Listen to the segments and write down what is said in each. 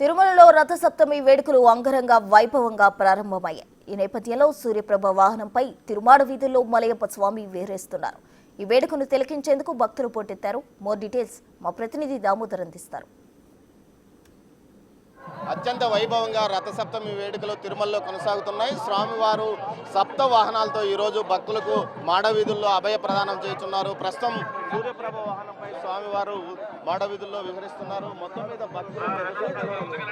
తిరుమలలో రథసప్తమి వేడుకలు అంగరంగ వైభవంగా ప్రారంభమయ్యాయి. ఈ నేపథ్యంలో సూర్యప్రభ వాహనంపై తిరుమాడ వీధుల్లో మలయప్ప స్వామి వేరేస్తున్నారు. ఈ వేడుకను తిలకించేందుకు భక్తులు పోటెత్తారు. మోర్ డీటెయిల్స్ మా ప్రతినిధి దామోదర్ అందిస్తారు. అత్యంత వైభవంగా రథసప్తమి వేడుకలు తిరుమలలో కొనసాగుతున్నాయి. స్వామివారు సప్త వాహనాలతో ఈరోజు భక్తులకు మాడవీధుల్లో అభయ ప్రదానం చేస్తున్నారు. ప్రస్తుతం సూర్యప్రభ వాహనంపై స్వామివారు మాడవీధుల్లో విహరిస్తున్నారు. మొత్తం మీద భక్తులు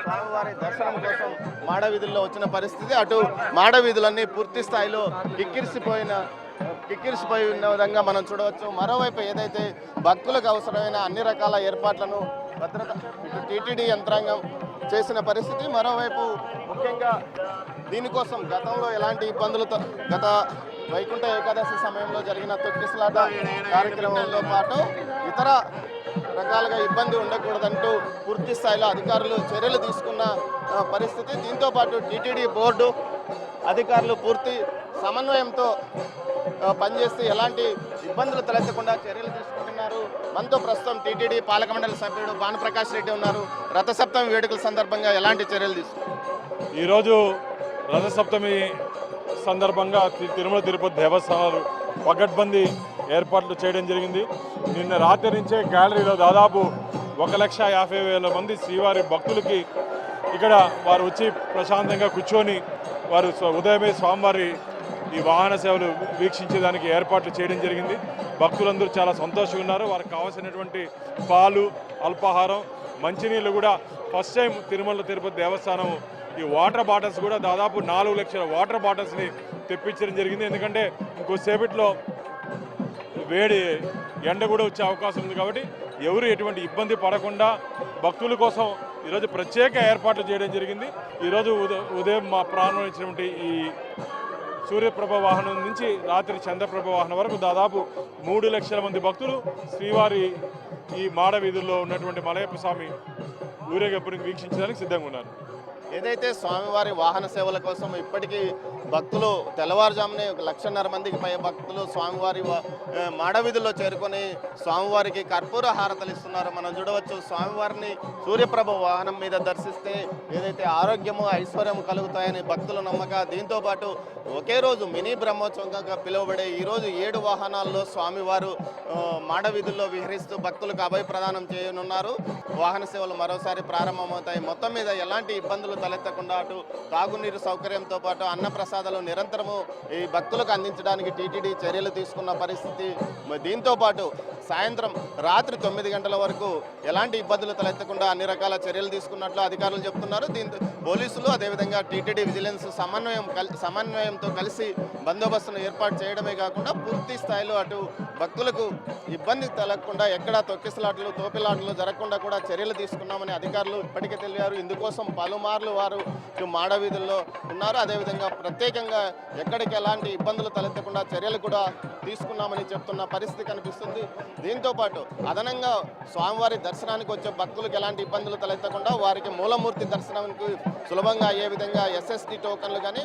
స్వామివారి దర్శనం కోసం మాడవీధుల్లో వచ్చిన పరిస్థితి. అటు మాడవీధులన్నీ పూర్తి స్థాయిలో కిక్కిరిసిపోయిన విధంగా మనం చూడవచ్చు. మరోవైపు ఏదైతే భక్తులకు అవసరమైన అన్ని రకాల ఏర్పాట్లను భద్రత టీటీడీ యంత్రాంగం చేసిన పరిస్థితి. మరోవైపు ముఖ్యంగా దీనికోసం గతంలో ఎలాంటి ఇబ్బందులతో గత వైకుంఠ ఏకాదశి సమయంలో జరిగిన తొక్కిసలాట కార్యక్రమంతో పాటు ఇతర రకాలుగా ఇబ్బంది ఉండకూడదంటూ పూర్తి స్థాయిలో అధికారులు చర్యలు తీసుకున్న పరిస్థితి. దీంతో పాటు టీటీడీ బోర్డు అధికారులు పూర్తి సమన్వయంతో పనిచేస్తూ ఎలాంటి ఇబ్బందులు తలెత్తకుండా చర్యలు తీసుకుంటున్నారు. మనతో ప్రస్తుతం టీటీడీ పాలక మండలి సభ్యుడు భానుప్రకాష్ రెడ్డి ఉన్నారు. రథసప్తమి వేడుకల సందర్భంగా ఎలాంటి చర్యలు తీసుకున్నారు? ఈరోజు రథసప్తమి సందర్భంగా తిరుమల తిరుపతి దేవస్థానాలు పకడ్బందీ ఏర్పాట్లు చేయడం జరిగింది. నిన్న రాత్రి నుంచే గ్యాలరీలో దాదాపు 1,50,000 మంది శ్రీవారి భక్తులకి ఇక్కడ వారు వచ్చి ప్రశాంతంగా కూర్చొని వారు ఉదయమే స్వామివారి ఈ వాహన సేవలు వీక్షించేదానికి ఏర్పాట్లు చేయడం జరిగింది. భక్తులందరూ చాలా సంతోషంగా ఉన్నారు. వారికి కావాల్సినటువంటి పాలు, అల్పాహారం, మంచినీళ్ళు కూడా ఫస్ట్ టైం తిరుమల తిరుపతి దేవస్థానం ఈ వాటర్ బాటిల్స్ కూడా దాదాపు 4 లక్షల వాటర్ బాటిల్స్ని తెప్పించడం జరిగింది. ఎందుకంటే ఇంకోసేపట్లో వేడి ఎండ కూడా వచ్చే అవకాశం ఉంది కాబట్టి ఎవరు ఎటువంటి ఇబ్బంది పడకుండా భక్తుల కోసం ఈరోజు ప్రత్యేక ఏర్పాట్లు చేయడం జరిగింది. ఈరోజు ఉదయం మా ప్రారంభించినటువంటి ఈ సూర్యప్రభ వాహనం నుంచి రాత్రి చంద్రప్రభ వాహనం వరకు దాదాపు 3 లక్షల మంది భక్తులు శ్రీవారి ఈ మాడవీధుల్లో ఉన్నటువంటి మలయప్ప స్వామి ఊరేగింపుని వీక్షించడానికి సిద్ధంగా ఉన్నారు. ఏదైతే స్వామివారి వాహన సేవల కోసం ఇప్పటికీ భక్తులు తెల్లవారుజామునే 1,50,000 మందికి పై భక్తులు స్వామివారి మాడవీధుల్లో చేరుకొని స్వామివారికి కర్పూర హారతలు ఇస్తున్నారు. మనం చూడవచ్చు. స్వామివారిని సూర్యప్రభ వాహనం మీద దర్శిస్తే ఏదైతే ఆరోగ్యము, ఐశ్వర్యం కలుగుతాయని భక్తుల నమ్మక. దీంతో పాటు ఒకే రోజు మినీ బ్రహ్మోత్సవంగా పిలువబడే ఈరోజు 7 వాహనాల్లో స్వామివారు మాడవీధుల్లో విహరిస్తూ భక్తులకు అభయ ప్రదానం చేయనున్నారు. వాహన సేవలు మరోసారి ప్రారంభమవుతాయి. మొత్తం మీద ఎలాంటి ఇబ్బందులు తలెత్తకుండా అటు తాగునీరు సౌకర్యంతో పాటు అన్నప్రసాదాలు నిరంతరము ఈ భక్తులకు అందించడానికి టీటీడీ చర్యలు తీసుకున్న పరిస్థితి. దీంతో పాటు సాయంత్రం రాత్రి 9 గంటల వరకు ఎలాంటి ఇబ్బందులు తలెత్తకుండా అన్ని రకాల చర్యలు తీసుకున్నట్లు అధికారులు చెప్తున్నారు. దీంతో పోలీసులు అదేవిధంగా టీటీడీ విజిలెన్స్ సమన్వయంతో కలిసి బందోబస్తును ఏర్పాటు చేయడమే కాకుండా పూర్తి స్థాయిలో అటు భక్తులకు ఇబ్బంది తలగకుండా ఎక్కడా తొక్కిసలాటలు, తోపిలాటలు జరగకుండా కూడా చర్యలు తీసుకున్నామని అధికారులు ఇప్పటికే తెలిపారు. ఇందుకోసం పలుమార్లు వారు మాడవీధుల్లో ఉన్నారు. అదేవిధంగా ప్రత్యేకంగా ఎక్కడికి ఎలాంటి ఇబ్బందులు తలెత్తకుండా చర్యలు కూడా తీసుకున్నామని చెప్తున్న పరిస్థితి కనిపిస్తుంది. దీంతో పాటు అదనంగా స్వామివారి దర్శనానికి వచ్చే భక్తులకు ఎలాంటి ఇబ్బందులు తలెత్తకుండా వారికి మూలమూర్తి దర్శనానికి సులభంగా అయ్యే విధంగా ఎస్ఎస్డి టోకన్లు కానీ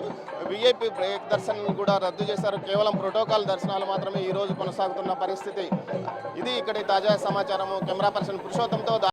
విఐపి బ్రేక్ దర్శనాలు కూడా రద్దు చేశారు. కేవలం ప్రోటోకాల్ దర్శనాలు మాత్రమే ఈరోజు కొనసాగుతున్న పరిస్థితి. ఇది ఇక్కడి తాజా సమాచారము. Camera person పురుషోత్తంతో